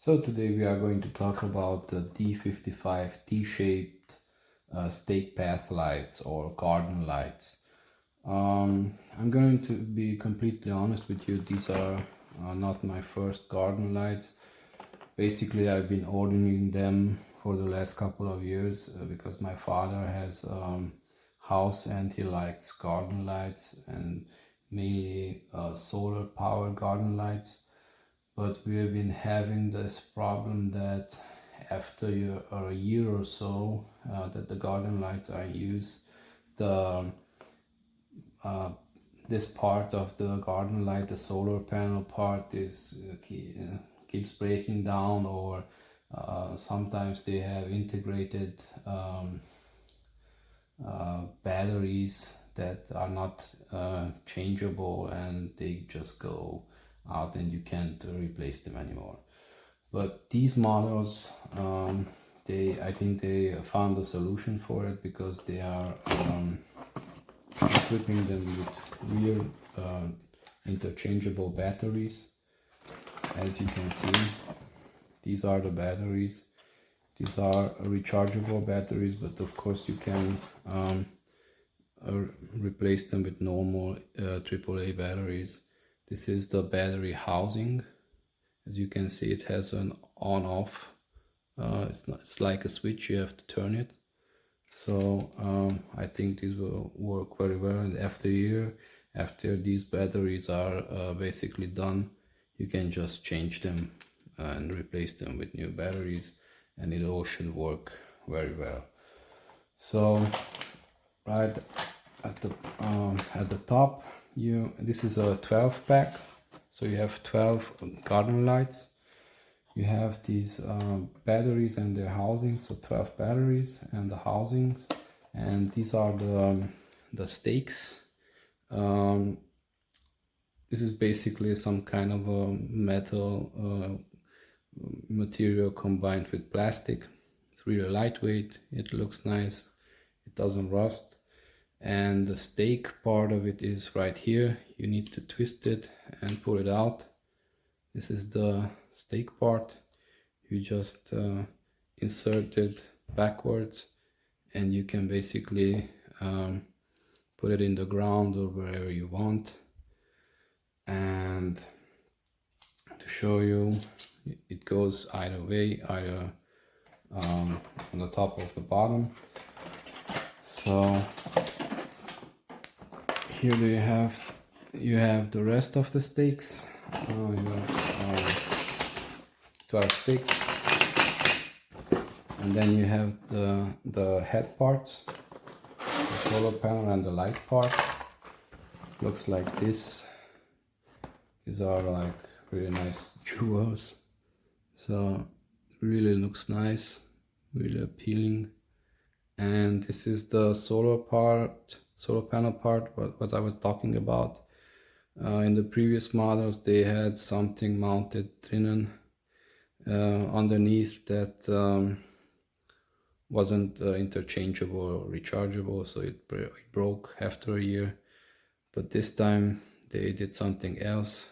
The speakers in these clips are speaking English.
So today we are going to talk about the D55 T-shaped stake path lights or garden lights. I'm going to be completely honest with you, these are not my first garden lights. Basically, I've been ordering them for the last couple of years because my father has house and he likes garden lights and mainly solar powered garden lights. But we have been having this problem that after a year or so that the garden lights are used, the this part of the garden light, the solar panel part, is keeps breaking down, or sometimes they have integrated batteries that are not changeable and they just go out and you can't replace them anymore. But these models, I think they found a solution for it because they are equipping them with real interchangeable batteries. As you can see, these are the batteries. These are rechargeable batteries, but of course you can replace them with normal AAA batteries. This is the battery housing. As you can see, it has an on-off. It's like a switch, you have to turn it. So I think this will work very well, and after a year, after these batteries are basically done, you can just change them and replace them with new batteries, and it all should work very well. So right at the top, this is a 12 pack, so you have 12 garden lights. You have these batteries and their housings, so 12 batteries and the housings, and these are the stakes. This is basically some kind of a metal material combined with plastic. It's really lightweight, it looks nice, it doesn't rust, and the stake part of it is right here. You need to twist it and pull it out. This is the stake part. You just insert it backwards and you can basically put it in the ground or wherever you want. And to show you, it goes either way, either on the top or the bottom. So here you have the rest of the stakes. You have 12 sticks, and then you have the head parts, the solar panel and the light part. Looks like this. These are like really nice jewels, so really looks nice, really appealing. And this is the solar panel part, what I was talking about. In the previous models they had something mounted drinnen underneath that wasn't interchangeable or rechargeable, so it broke after a year. But this time they did something else.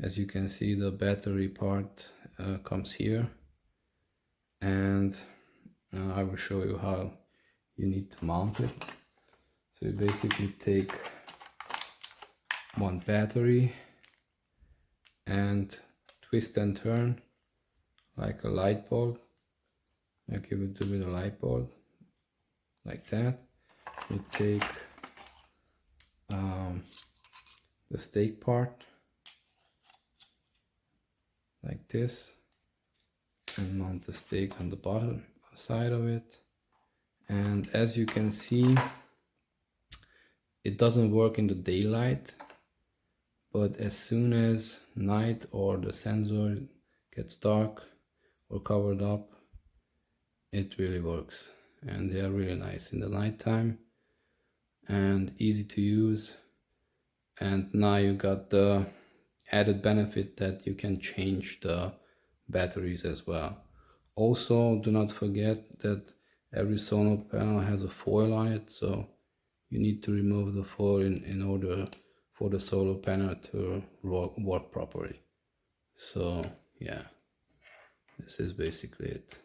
As you can see, the battery part comes here, and I will show you how you need to mount it. So you basically take one battery and twist and turn like a light bulb, like you would do with a light bulb, like that. You take the stake part like this and mount the stake on the bottom side of it. And as you can see, it doesn't work in the daylight, but as soon as night or the sensor gets dark or covered up, it really works. And they are really nice in the nighttime and easy to use. And now you got the added benefit that you can change the batteries as well. Also, do not forget that every solar panel has a foil on it, so you need to remove the foil in order for the solar panel to work properly. So yeah, This is basically it.